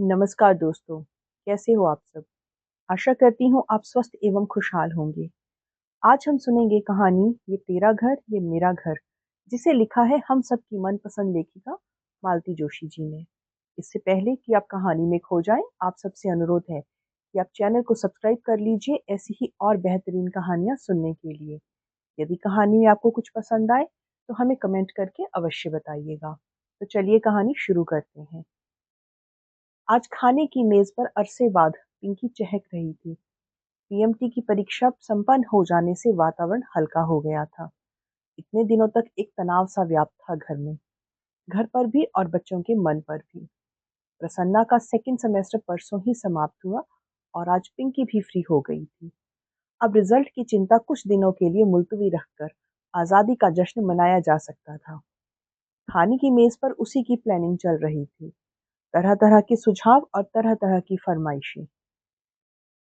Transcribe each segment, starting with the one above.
नमस्कार दोस्तों, कैसे हो आप सब? आशा करती हूँ आप स्वस्थ एवं खुशहाल होंगे। आज हम सुनेंगे कहानी ये तेरा घर ये मेरा घर, जिसे लिखा है हम सबकी मनपसंद लेखिका मालती जोशी जी ने। इससे पहले कि आप कहानी में खो जाएं, आप सबसे अनुरोध है कि आप चैनल को सब्सक्राइब कर लीजिए ऐसी ही और बेहतरीन कहानियां सुनने के लिए। यदि कहानी में आपको कुछ पसंद आए, तो हमें कमेंट करके अवश्य बताइएगा। तो चलिए कहानी शुरू करते हैं। आज खाने की मेज पर अरसे बाद पिंकी चहक रही थी। पीएमटी की परीक्षा संपन्न हो जाने से वातावरण हल्का हो गया था। इतने दिनों तक एक तनाव सा व्याप्त था घर में, घर पर भी और बच्चों के मन पर भी। प्रसन्ना का सेकंड सेमेस्टर परसों ही समाप्त हुआ और आज पिंकी भी फ्री हो गई थी। अब रिजल्ट की चिंता कुछ दिनों के लिए मुलतवी रखकर आजादी का जश्न मनाया जा सकता था। खाने की मेज पर उसी की प्लानिंग चल रही थी, तरह तरह के सुझाव और तरह तरह की फरमाइशें।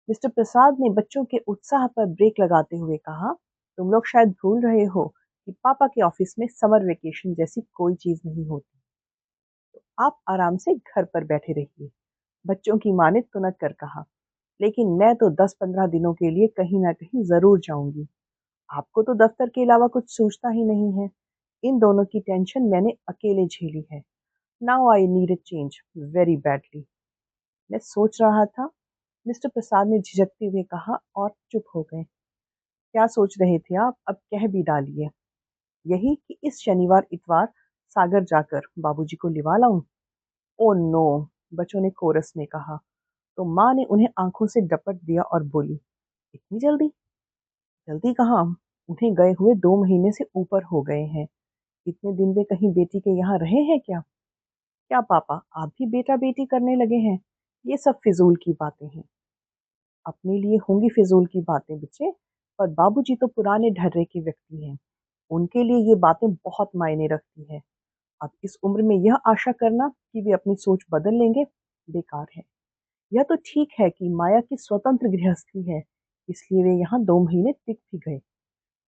मिस्टर प्रसाद ने बच्चों के उत्साह पर ब्रेक लगाते हुए कहा, तुम लोग शायद भूल रहे हो कि पापा के ऑफिस में समर वेकेशन जैसी कोई चीज नहीं होती। आप आराम से घर पर बैठे रहिए। बच्चों की माँ ने तुनक कर कहा, लेकिन मैं तो 10-15 दिनों के लिए कहीं ना कहीं जरूर जाऊंगी। आपको तो दफ्तर के अलावा कुछ सूझता ही नहीं है। इन दोनों की टेंशन मैंने अकेले झेली है। Now I need a change very badly. मैं सोच रहा था, मिस्टर प्रसाद ने झिझकते हुए कहा और चुप हो गए। क्या सोच रहे थे आप? अब कह भी डालिए। यही कि इस शनिवार इतवार सागर जाकर बाबूजी को लिवा लाऊं। ओ नो, बच्चों ने कोरस में कहा। तो माँ ने उन्हें आंखों से डपट दिया और बोली, इतनी जल्दी? जल्दी कहाँ, उन्हें गए हुए 2 महीने से ऊपर हो गए हैं। इतने दिन वे कहीं बेटी के यहाँ रहे हैं क्या? क्या पापा आप भी बेटा बेटी करने लगे हैं? ये सब फिजूल की बातें हैं। अपने लिए होंगी फिजूल की बातें बच्चे, पर बाबूजी तो पुराने ढर्रे के व्यक्ति हैं। उनके लिए ये बातें बहुत मायने रखती है। अब इस उम्र में यह आशा करना कि वे अपनी सोच बदल लेंगे, बेकार है। यह तो ठीक है कि माया की स्वतंत्र गृहस्थी है, इसलिए वे यहाँ 2 महीने टिक भी गए।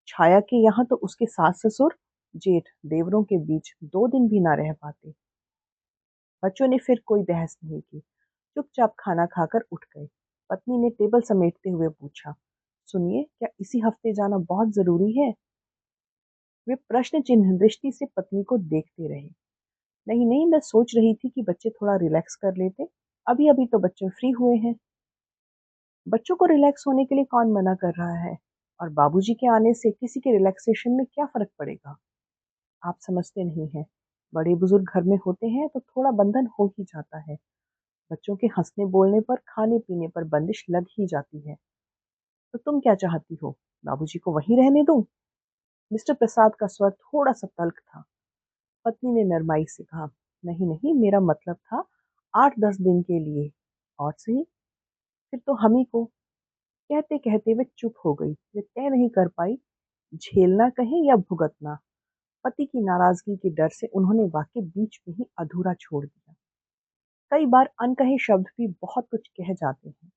छाया के यहाँ तो उसके सास ससुर, जेठ, देवरों के बीच 2 दिन भी ना रह पाते। बच्चों ने फिर कोई बहस नहीं की, चुपचाप खाना खाकर उठ गए। पत्नी ने टेबल समेटते हुए पूछा, सुनिए, क्या इसी हफ्ते जाना बहुत जरूरी है? वे प्रश्न चिन्ह दृष्टि से पत्नी को देखते रहे। नहीं नहीं, मैं सोच रही थी कि बच्चे थोड़ा रिलैक्स कर लेते। अभी अभी तो बच्चे फ्री हुए हैं। बच्चों को रिलैक्स होने के लिए कौन मना कर रहा है? और बाबूजी के आने से किसी के रिलैक्सेशन में क्या फर्क पड़ेगा? आप समझते नहीं हैं। बड़े बुजुर्ग घर में होते हैं तो थोड़ा बंधन हो ही जाता है। बच्चों के हंसने बोलने पर, खाने पीने पर बंदिश लग ही जाती है। तो तुम क्या चाहती हो, बाबूजी को वहीं रहने दूं? मिस्टर प्रसाद का स्वर थोड़ा सा तल्ख था। पत्नी ने नरमाई से कहा, नहीं नहीं, मेरा मतलब था 8-10 दिन के लिए। और सही, फिर तो हम ही को। कहते कहते वे चुप हो गई। वे तय नहीं कर पाई, झेलना कहें या भुगतना। पति की नाराजगी के डर से उन्होंने वाक्य बीच में ही अधूरा छोड़ दिया। कई बार अनकहे शब्द भी बहुत कुछ कह जाते हैं।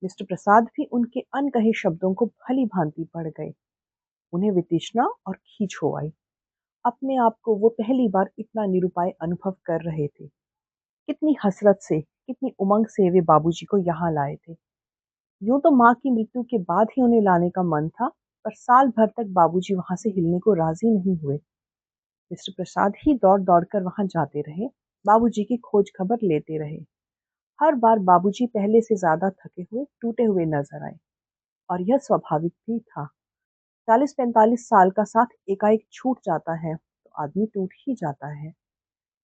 मिस्टर प्रसाद भी उनके अनकहे शब्दों को भली भांति पढ़ गए। उन्हें वितृष्णा और खींच हो आई। अपने आप को वो पहली बार इतना निरुपाय अनुभव कर रहे थे। कितनी हसरत से, कितनी उमंग से वे बाबूजी को यहाँ लाए थे। यूं तो माँ की मृत्यु के बाद ही उन्हें लाने का मन था, पर साल भर तक बाबूजी वहां से हिलने को राजी नहीं हुए। मिस्टर प्रसाद ही दौड़ दौड़ कर वहां जाते रहे, बाबूजी की खोज खबर लेते रहे। हर बार बाबूजी पहले से ज्यादा थके हुए, टूटे हुए नजर आए, और यह स्वाभाविक भी था। 40-45 साल का साथ एकाएक छूट जाता है तो आदमी टूट ही जाता है।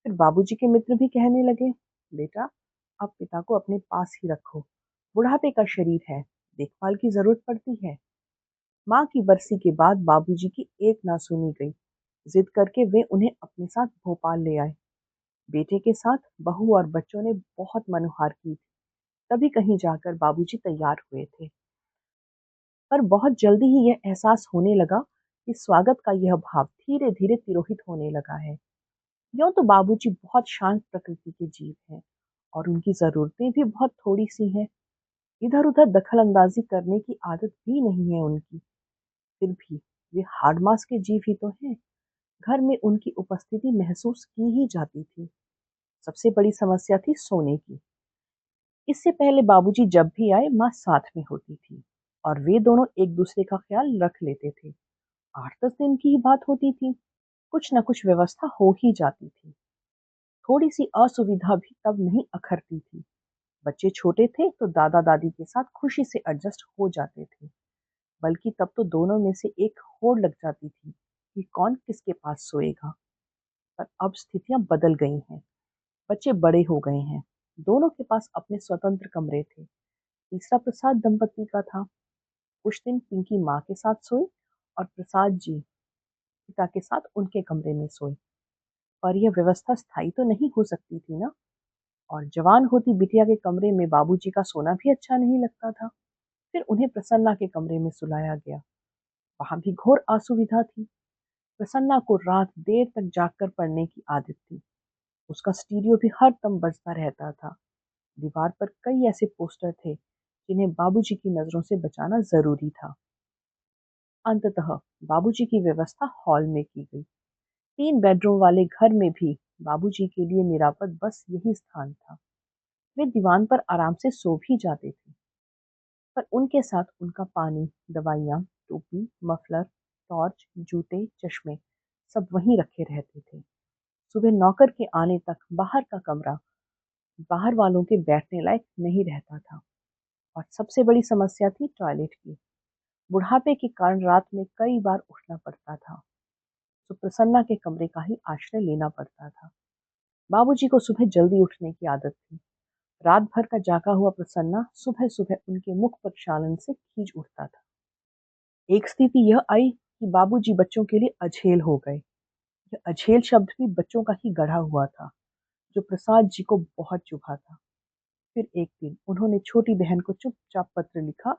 फिर बाबूजी के मित्र भी कहने लगे, बेटा, अब पिता को अपने पास ही रखो। बुढ़ापे का शरीर है, देखभाल की जरूरत पड़ती है। माँ की बरसी के बाद बाबूजी की एक ना सुनी गई। जिद करके वे उन्हें अपने साथ भोपाल ले आए। बेटे के साथ बहू और बच्चों ने बहुत मनुहार की थी, तभी कहीं जाकर बाबूजी तैयार हुए थे। पर बहुत जल्दी ही यह एहसास होने लगा कि स्वागत का यह भाव धीरे धीरे तिरोहित होने लगा है। यूं तो बाबूजी बहुत शांत प्रकृति के जीव हैं और उनकी जरूरतें भी बहुत थोड़ी सी हैं। इधर उधर दखल अंदाजी करने की आदत भी नहीं है उनकी। फिर भी वे हाड़ मास के जीव ही तो हैं। घर में उनकी उपस्थिति महसूस की ही जाती थी। सबसे बड़ी समस्या थी सोने की। इससे पहले बाबूजी जब भी आए माँ साथ में होती थी और वे दोनों एक दूसरे का ख्याल रख लेते थे। 8-10 दिन की ही बात होती थी, कुछ न कुछ व्यवस्था हो ही जाती थी। थोड़ी सी असुविधा भी तब नहीं अखरती थी। बच्चे छोटे थे तो दादा दादी के साथ खुशी से एडजस्ट हो जाते थे, बल्कि तब तो दोनों में से एक होड़ लग जाती थी कि कौन किसके पास सोएगा। पर अब स्थितियां बदल गई हैं। बच्चे बड़े हो गए हैं, दोनों के पास अपने स्वतंत्र कमरे थे। तीसरा प्रसाद दंपति का था। कुछ दिन पिंकी माँ के साथ सोई और प्रसाद जी पिता के साथ उनके कमरे में सोए। पर यह व्यवस्था स्थायी तो नहीं हो सकती थी ना। और जवान होती बिटिया के कमरे में बाबूजी का सोना भी अच्छा नहीं लगता था। फिर उन्हें प्रसन्ना के कमरे में सुलाया गया। वहां भी घोर असुविधा थी। प्रसन्ना को रात देर तक जागकर पढ़ने की आदत थी। उसका स्टीरियो भी हर दम बजता रहता था। दीवार पर कई ऐसे पोस्टर थे जिन्हें बाबूजी की नजरों से बचाना जरूरी था। अंततः बाबूजी की व्यवस्था हॉल में की गई। 3 बेडरूम वाले घर में भी बाबूजी के लिए निरापद बस यही स्थान था। वे दीवान पर आराम से सो भी जाते थे, पर उनके साथ उनका पानी, दवाइयाँ, टोपी, मफलर, टॉर्च, जूते, चश्मे सब वहीं रखे रहते थे। सुबह नौकर के आने तक बाहर का कमरा बाहर वालों के बैठने लायक नहीं रहता था। और सबसे बड़ी समस्या थी टॉयलेट की। बुढ़ापे के कारण रात में कई बार उठना पड़ता था, तो प्रसन्ना के कमरे का ही आश्रय लेना पड़ता था। बाबूजी को सुबह जल्दी उठने की आदत थी। रात भर का जागा हुआ प्रसन्ना सुबह सुबह उनके मुख प्रक्षालन से खींच उठता था। एक स्थिति यह आई कि बाबूजी बच्चों के लिए अझेल हो गए। यह अझेल शब्द भी बच्चों का ही गढ़ा हुआ था, जो प्रसाद जी को बहुत चुभा था। फिर एक दिन उन्होंने छोटी बहन को चुपचाप पत्र लिखा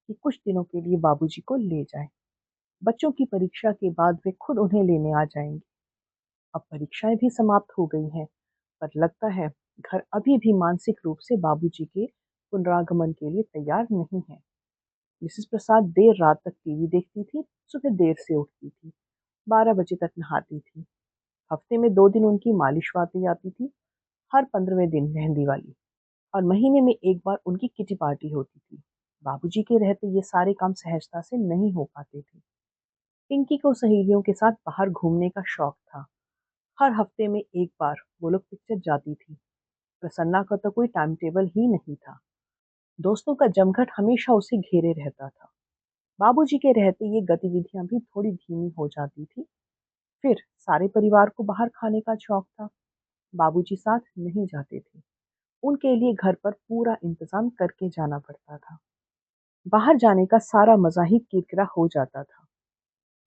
कि कुछ दिनों के लिए बाबूजी को ले जाएं। बच्चों की परीक्षा के बाद वे खुद उन्हें लेने आ जाएंगे। अब परीक्षाएं भी समाप्त हो गई हैं, पर लगता है घर अभी भी मानसिक रूप से बाबूजी के पुनरागमन के लिए तैयार नहीं है। मिसेस प्रसाद देर रात तक टीवी देखती थी, सुबह देर से उठती थी, 12 बजे तक नहाती थी। हफ्ते में 2 दिन उनकी मालिश आती आती थी, हर 15वें दिन मेहंदी वाली, और महीने में एक बार उनकी किटी पार्टी होती थी। बाबूजी के रहते ये सारे काम सहजता से नहीं हो पाते थे। पिंकी को सहेलियों के साथ बाहर घूमने का शौक था। हर हफ्ते में एक बार वो लोग पिक्चर जाती थी। प्रसन्ना का तो कोई टाइम टेबल ही नहीं था। दोस्तों का जमघट हमेशा उसे घेरे रहता था। बाबूजी के रहते ये गतिविधियां भी थोड़ी धीमी हो जाती थी। फिर सारे परिवार को बाहर खाने का शौक था। बाबूजी साथ नहीं जाते थे। उनके लिए घर पर पूरा इंतजाम करके जाना पड़ता था। बाहर जाने का सारा मजा ही किरकिरा हो जाता था।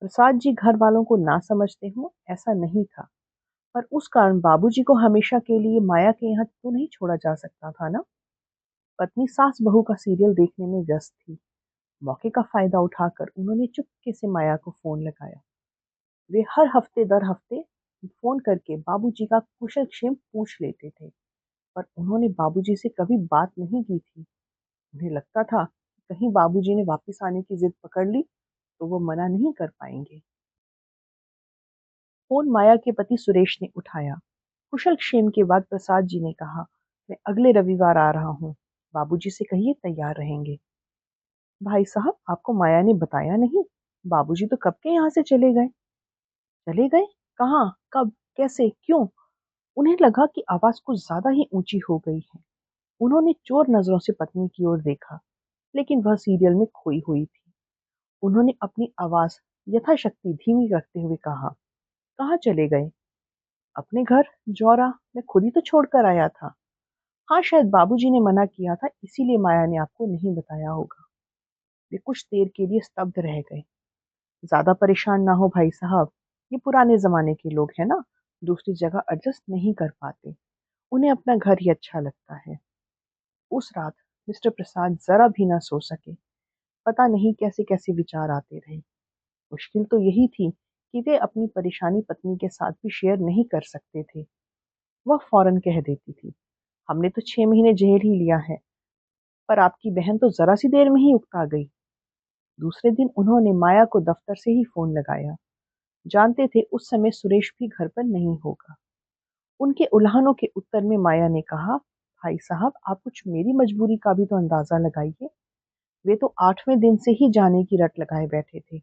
प्रसाद जी घर वालों को ना समझते हो ऐसा नहीं था, पर उस कारण बाबूजी को हमेशा के लिए माया के यहाँ तो नहीं छोड़ा जा सकता था ना। पत्नी सास बहू का सीरियल देखने में व्यस्त थी। मौके का फायदा उठाकर उन्होंने चुपके से माया को फोन लगाया। वे हर हफ्ते दर हफ्ते फोन करके बाबूजी का कुशल क्षेम पूछ लेते थे, पर उन्होंने बाबूजी से कभी बात नहीं की थी। उन्हें लगता था कि कहीं बाबूजी ने वापस आने की जिद पकड़ ली तो वो मना नहीं कर पाएंगे। फोन माया के पति सुरेश ने उठाया। कुशल क्षेम के बाद प्रसाद जी ने कहा, मैं अगले रविवार आ रहा हूँ, बाबूजी से कहिए तैयार रहेंगे। भाई साहब, आपको माया ने बताया नहीं? बाबूजी तो कब के यहाँ से चले गए। चले गए? कहाँ, कब, कैसे, क्यों? उन्हें लगा कि आवाज कुछ ज्यादा ही ऊंची हो गई है। उन्होंने चोर नजरों से पत्नी की ओर देखा, लेकिन वह सीरियल में खोई हुई थी। उन्होंने अपनी आवाज यथाशक्ति धीमी रखते हुए कहा, कहाँ चले गए? अपने घर, जौरा, मैं खुद ही तो छोड़कर आया था। हाँ, शायद बाबूजी ने मना किया था, इसीलिए माया ने आपको नहीं बताया होगा। वे कुछ देर के लिए स्तब्ध रह गए। ज्यादा परेशान ना हो भाई साहब, ये पुराने जमाने के लोग हैं ना, दूसरी जगह एडजस्ट नहीं कर पाते। उन्हें अपना घर ही अच्छा लगता है। उस रात मिस्टर प्रसाद जरा भी ना सो सके। पता नहीं कैसे कैसे विचार आते रहे। मुश्किल तो यही थी कि वे अपनी परेशानी पत्नी के साथ भी शेयर नहीं कर सकते थे। वह फौरन कह देती थी, हमने तो 6 महीने जेल ही लिया है, पर आपकी बहन तो जरा सी देर में ही उकता गई। दूसरे दिन उन्होंने माया को दफ्तर से ही फोन लगाया। जानते थे उस समय सुरेश भी घर पर नहीं होगा। उनके उल्हानों के उत्तर में माया ने कहा, भाई साहब, आप कुछ मेरी मजबूरी का भी तो अंदाज़ा लगाइए। वे तो 8वें दिन से ही जाने की रट लगाए बैठे थे।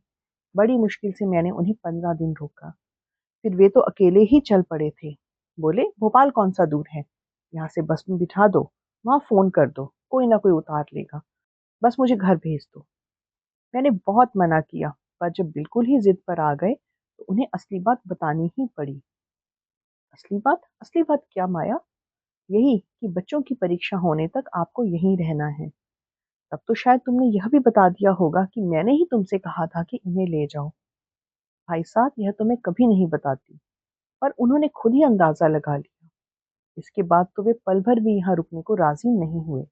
बड़ी मुश्किल से मैंने उन्हें 15 दिन रोका। फिर वे तो अकेले ही चल पड़े थे। बोले, भोपाल कौन-सा दूर है? यहाँ से बस में बिठा दो, वहाँ फ़ोन कर दो, कोई ना कोई उतार लेगा। बस मुझे घर भेज दो। मैंने बहुत मना किया, पर जब बिल्कुल ही ज़िद पर आ गए, तो उन्हें असली बात बतानी ही पड़ी। असली बात? असली बात क्या माया? यही कि बच्चों की परीक्षा होने तक आपको यहीं रहना है। तब तो शायद तुमने यह भी बता दिया होगा कि मैंने ही तुमसे कहा था कि इन्हें ले जाओ। भाई साहब, यह तो मैं कभी नहीं बताती, पर उन्होंने खुद ही अंदाज़ा लगा लिया। इसके बाद तो वे पल भर भी यहाँ रुकने को राज़ी नहीं हुए।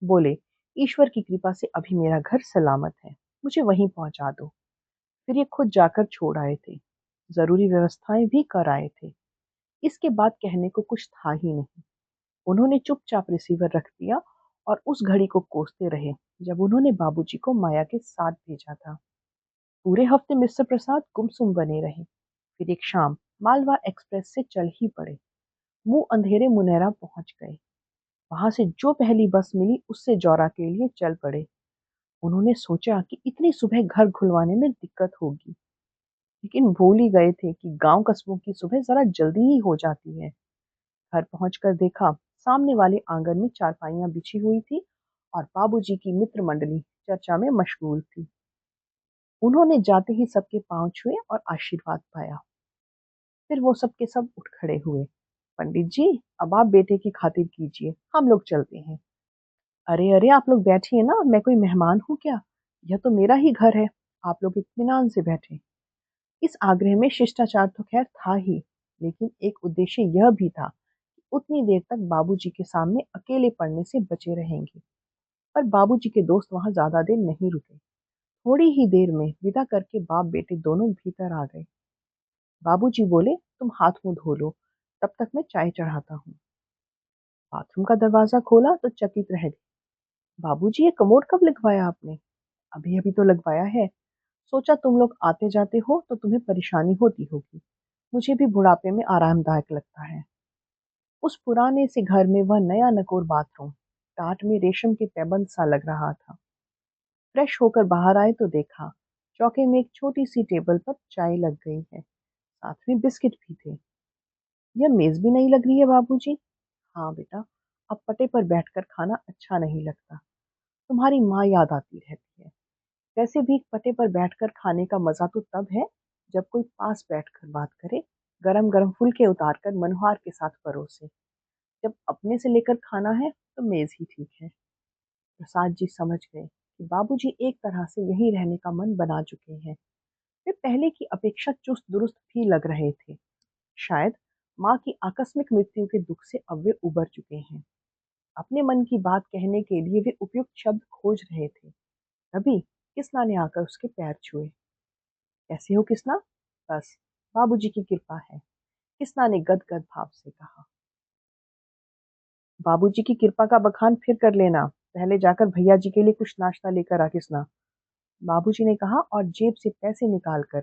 बोले, ईश्वर की कृपा से अभी मेरा घर सलामत है, मुझे वहीं पहुँचा दो। फिर ये खुद जाकर छोड़ आए थे। ज़रूरी व्यवस्थाएं भी कर आए थे। इसके बाद कहने को कुछ था ही नहीं। उन्होंने चुपचाप रिसीवर रख दिया और उस घड़ी को कोसते रहे जब उन्होंने बाबूजी को माया के साथ भेजा था। पूरे हफ्ते मिस्टर प्रसाद गुमसुम बने रहे। फिर एक शाम मालवा एक्सप्रेस से चल ही पड़े। मुंह अंधेरे मुनैरा पहुंच गए। वहां से जो पहली बस मिली उससे जौरा के लिए चल पड़े। उन्होंने सोचा कि इतनी सुबह घर खुलवाने में दिक्कत होगी, लेकिन भूल ही गए थे कि गांव कस्बों की सुबह जरा जल्दी ही हो जाती है। घर पहुंचकर देखा, सामने वाले आंगन में चारपाइयां बिछी हुई थी और बाबूजी की मित्र मंडली चर्चा में मशगूल थी। उन्होंने जाते ही सबके पांव छुए और आशीर्वाद पाया। फिर वो सब के सब उठ खड़े हुए। पंडित जी, अब आप बेटे की खातिर कीजिए, हम लोग चलते हैं। अरे अरे, आप लोग बैठिए ना, मैं कोई मेहमान हूँ क्या? यह तो मेरा ही घर है। आप लोग इत्मीनान से बैठे। इस आग्रह में शिष्टाचार तो खैर था ही, लेकिन एक उद्देश्य यह भी था कि उतनी देर तक बाबूजी के सामने अकेले पड़ने से बचे रहेंगे। पर बाबूजी के दोस्त वहां ज्यादा देर नहीं रुके। थोड़ी ही देर में विदा करके बाप बेटे दोनों भीतर आ गए। बाबूजी बोले, तुम हाथ मुंह धो लो, तब तक मैं चाय चढ़ाता हूँ। बाथरूम का दरवाजा खोला तो चकित रह गई। बाबूजी, ये कमोड कब लगवाया आपने? अभी अभी तो लगवाया है। सोचा तुम लोग आते जाते हो तो तुम्हें परेशानी होती होगी। मुझे भी बुढ़ापे में आरामदायक लगता है। उस पुराने से घर में वह नया नकोर बाथरूम टाट में रेशम के पैबंद सा लग रहा था। फ्रेश होकर बाहर आए तो देखा, चौके में एक छोटी सी टेबल पर चाय लग गई है, साथ में बिस्किट भी थे। यह मेज भी नहीं लग रही है बाबूजी? हाँ बेटा, अब पटे पर बैठकर खाना अच्छा नहीं लगता। तुम्हारी माँ याद आती रहती है। वैसे भी पटे पर बैठकर खाने का मजा तो तब है जब कोई पास बैठकर बात करे, गरम गरम फुलके उतार कर मनोहार के साथ परोसे। जब अपने से लेकर खाना है तो मेज ही ठीक है। प्रसाद जी समझ गए कि बाबूजी एक तरह से यहीं रहने का मन बना चुके हैं। वे पहले की अपेक्षा चुस्त दुरुस्त भी लग रहे थे। शायद माँ की आकस्मिक मृत्यु के दुख से अब वे उबर चुके हैं। अपने मन की बात कहने के लिए वे उपयुक्त शब्द खोज रहे थे। तभी किसना ने आकर उसके पैर छुए। कैसे हो किसना? बस, बाबूजी की कृपा है, किसना ने गदगद भाव से कहा। बाबूजी की कृपा का बखान फिर कर लेना, पहले जाकर भैया जी के लिए कुछ नाश्ता लेकर आ किसना। बाबूजी ने कहा और जेब से पैसे निकालकर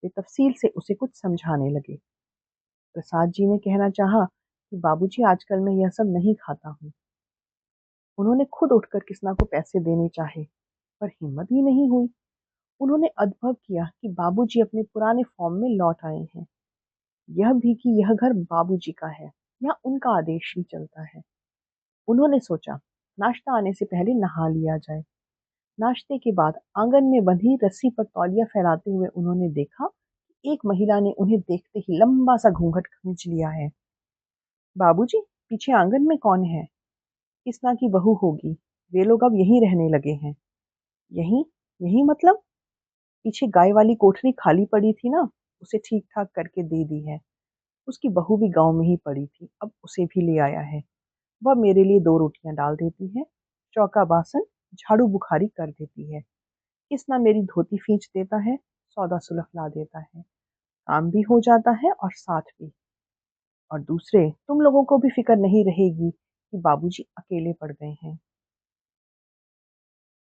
वे तफसील से उसे कुछ समझाने लगे। प्रसाद जी ने कहना चाहा कि बाबूजी, आजकल मैं यह सब नहीं खाता हूँ। उन्होंने खुद उठकर किसना को पैसे देने चाहे, पर हिम्मत ही नहीं हुई। उन्होंने अनुभव किया कि बाबूजी अपने पुराने फॉर्म में लौट आए हैं। यह भी कि यह घर बाबूजी का है, यहाँ उनका आदेश ही चलता है। उन्होंने सोचा, नाश्ता आने से पहले नहा लिया जाए। नाश्ते के बाद आंगन में बंधी रस्सी पर तौलिया फैलाते हुए उन्होंने देखा कि एक महिला ने उन्हें देखते ही लंबा सा घूंघट खींच लिया है। बाबूजी, पीछे आंगन में कौन है? किसना की बहू होगी। वे लोग अब यहीं रहने लगे हैं। यहीं? यहीं मतलब? पीछे गाय वाली कोठरी खाली पड़ी थी ना, उसे ठीक ठाक करके दे दी है। उसकी बहू भी गांव में ही पड़ी थी, अब उसे भी ले आया है। वह मेरे लिए 2 रोटियां डाल देती है, चौका बासन, झाड़ू बुखारी कर देती है। किसना मेरी धोती खींच देता है, सौदा सुलह ला देता है। काम भी हो जाता है और साथ भी। और दूसरे, तुम लोगों को भी फिक्र नहीं रहेगी कि बाबूजी अकेले पड़ गए हैं।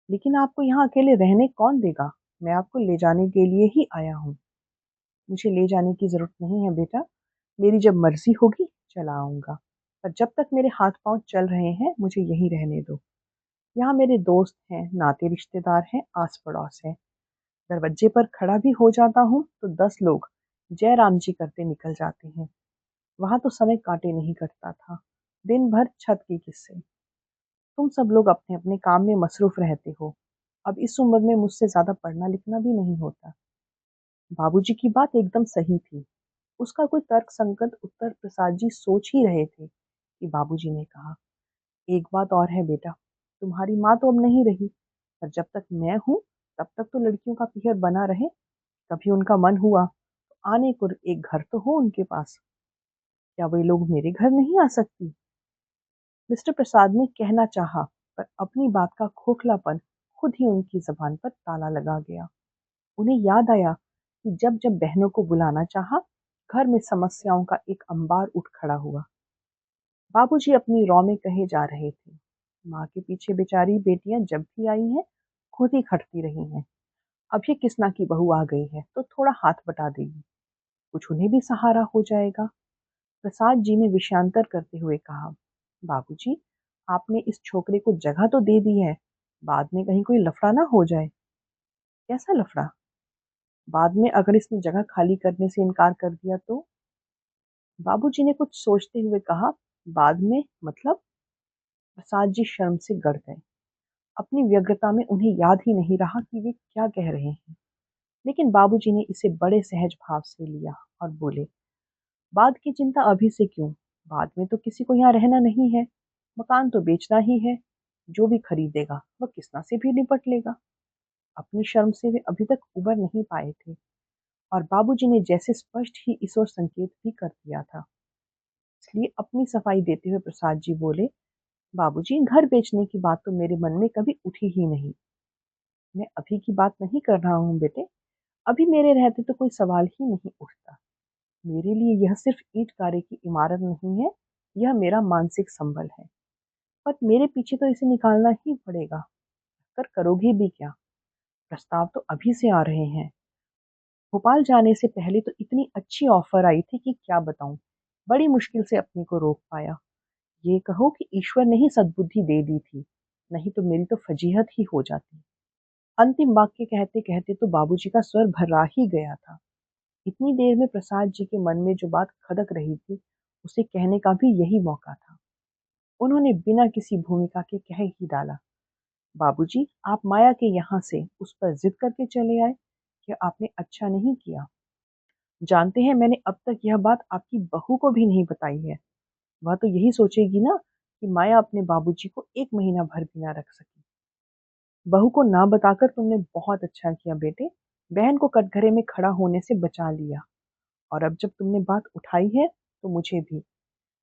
लेकिन आपको यहाँ अकेले रहने कौन देगा? मैं आपको ले जाने के लिए ही आया हूँ। मुझे ले जाने की जरूरत नहीं है बेटा, मेरी जब मर्जी होगी चला आऊंगा। पर जब तक मेरे हाथ-पाँव चल रहे हैं, मुझे यहीं रहने दो। यहाँ मेरे दोस्त हैं, नाते रिश्तेदार हैं, आस-पड़ोस है। दरवाजे पर खड़ा भी हो जाता हूँ, तो 10 लोग जय राम जी करते निकल जाते हैं। वहाँ तो समय काटे नहीं कटता था। दिन भर छत के किस्से। तुम सब लोग अपने-अपने काम में मसरूफ रहते हो। अब इस उम्र में मुझसे ज़्यादा पढ़ना-लिखना भी नहीं होता। बाबूजी की बात एकदम सही थी। उसका कोई तर्कसंगत उत्तर प्रसाद जी सोच ही रहे थे कि बाबूजी ने कहा, "एक बात और है बेटा, तुम्हारी माँ तो अब नहीं रही, पर जब तक मैं हूँ, तब तक तो लड़कियों का पीहर बना रहे। कभी उनका मन हुआ, तो आने को एक घर तो हो उनके पास। क्या वे लोग मेरे घर नहीं आ सकती?" मिस्टर प्रसाद ने कहना चाहा, पर अपनी बात का खोखलापन खुद ही उनकी ज़बान पर ताला लगा गया। उन्हें याद आया कि जब-जब बहनों को बुलाना चाहा, घर में समस्याओं का एक अंबार उठ खड़ा हुआ। बाबूजी अपनी रौ में कहे जा रहे थे, माँ के पीछे बेचारी बेटियां जब भी आई हैं, खुद ही खटती रही हैं। अब ये किसना की बहू आ गई है, तो थोड़ा हाथ बटा देगी, कुछ उन्हें भी सहारा हो जाएगा। प्रसाद जी ने विषयांतर करते हुए कहा, बाबूजी, आपने इस छोकरे को जगह तो दे दी है, बाद में कहीं कोई लफड़ा ना हो जाए। कैसा लफड़ा? बाद में अगर इसने जगह खाली करने से इनकार कर दिया तो? बाबूजी ने कुछ सोचते हुए कहा, बाद में मतलब? प्रसाद जी शर्म से गड़ गए। अपनी व्यग्रता में उन्हें याद ही नहीं रहा कि वे क्या कह रहे हैं। लेकिन बाबूजी ने इसे बड़े सहज भाव से लिया और बोले, बाद की चिंता अभी से क्यों? बाद में तो किसी को यहाँ रहना नहीं है। मकान तो बेचना ही है। जो भी खरीदेगा वह किसना से भी निपट लेगा। अपनी शर्म से वे अभी तक उबर नहीं पाए थे और बाबूजी ने जैसे स्पष्ट ही इस ओर संकेत भी कर दिया था। इसलिए अपनी सफाई देते हुए प्रसाद जी बोले, बाबूजी, घर बेचने की बात तो मेरे मन में कभी उठी ही नहीं। मैं अभी की बात नहीं कर रहा हूँ बेटे। अभी मेरे रहते तो कोई सवाल ही नहीं उठता। मेरे लिए यह सिर्फ ईंट गारे की इमारत नहीं है, यह मेरा मानसिक संबल है। पर मेरे पीछे तो इसे निकालना ही पड़ेगा। कर करोगे भी क्या? प्रस्ताव तो अभी से आ रहे हैं। भोपाल जाने से पहले तो इतनी अच्छी ऑफर आई थी कि क्या बताऊं। बड़ी मुश्किल से अपने को रोक पाया। ये कहो कि ईश्वर ने ही सद्बुद्धि दे दी थी, नहीं तो मेरी तो फजीहत ही हो जाती। अंतिम वाक्य कहते कहते तो बाबूजी का स्वर भर्रा ही गया था। इतनी देर में प्रसाद जी के मन में जो बात खदक रही थी, उसे कहने का भी यही मौका था। उन्होंने बिना किसी भूमिका के कह ही डाला, बाबूजी, आप माया के यहाँ से उस पर जिद करके चले आए। यह आपने अच्छा नहीं किया। जानते हैं, मैंने अब तक यह बात आपकी बहू को भी नहीं बताई है। वह तो यही सोचेगी ना कि माया अपने बाबूजी को 1 महीना भर भी ना रख सकी। बहू को ना बताकर तुमने बहुत अच्छा किया बेटे। बहन को कटघरे में खड़ा होने से बचा लिया। और अब जब तुमने बात उठाई है, तो मुझे भी,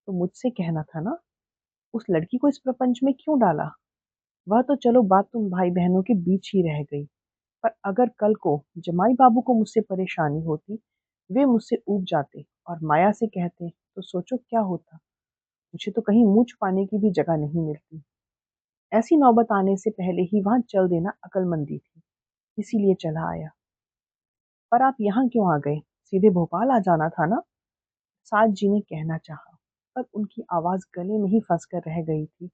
तो मुझसे कहना था ना, उस लड़की को इस प्रपंच में क्यों डाला? वह तो चलो बात तुम भाई बहनों के बीच ही रह गई। पर अगर कल को जमाई बाबू को मुझसे परेशानी होती, वे मुझसे ऊब जाते और माया से कहते, तो सोचो क्या होता। मुझे तो कहीं मुंह छुपाने की भी जगह नहीं मिलती। ऐसी नौबत आने से पहले ही वहां चल देना अक्लमंदी थी, इसीलिए चला आया। पर आप यहाँ क्यों आ गए? सीधे भोपाल आ जाना था ना? साद जी ने कहना चाहा, पर उनकी आवाज गले में ही फंस कर रह गई थी।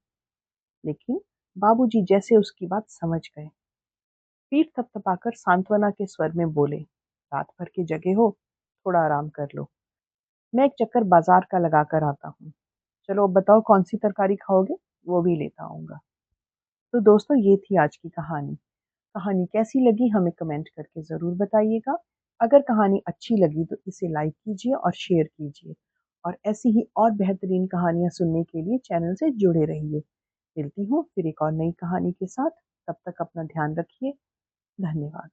लेकिन बाबूजी जैसे उसकी बात समझ गए। पीठ थपथपाकर सांत्वना के स्वर में बोले, रात भर के जगे हो, थोड़ा आराम कर लो। मैं एक चक्कर बाजार का लगा कर आता हूँ। चलो अब बताओ कौन सी तरकारी खाओगे? वो भी लेता आऊंगा। तो दोस्तों, ये थी आज की कहानी। कहानी कैसी लगी हमें कमेंट करके ज़रूर बताइएगा। अगर कहानी अच्छी लगी तो इसे लाइक कीजिए और शेयर कीजिए। और ऐसी ही और बेहतरीन कहानियाँ सुनने के लिए चैनल से जुड़े रहिए। मिलती हूँ फिर एक और नई कहानी के साथ। तब तक अपना ध्यान रखिए। धन्यवाद।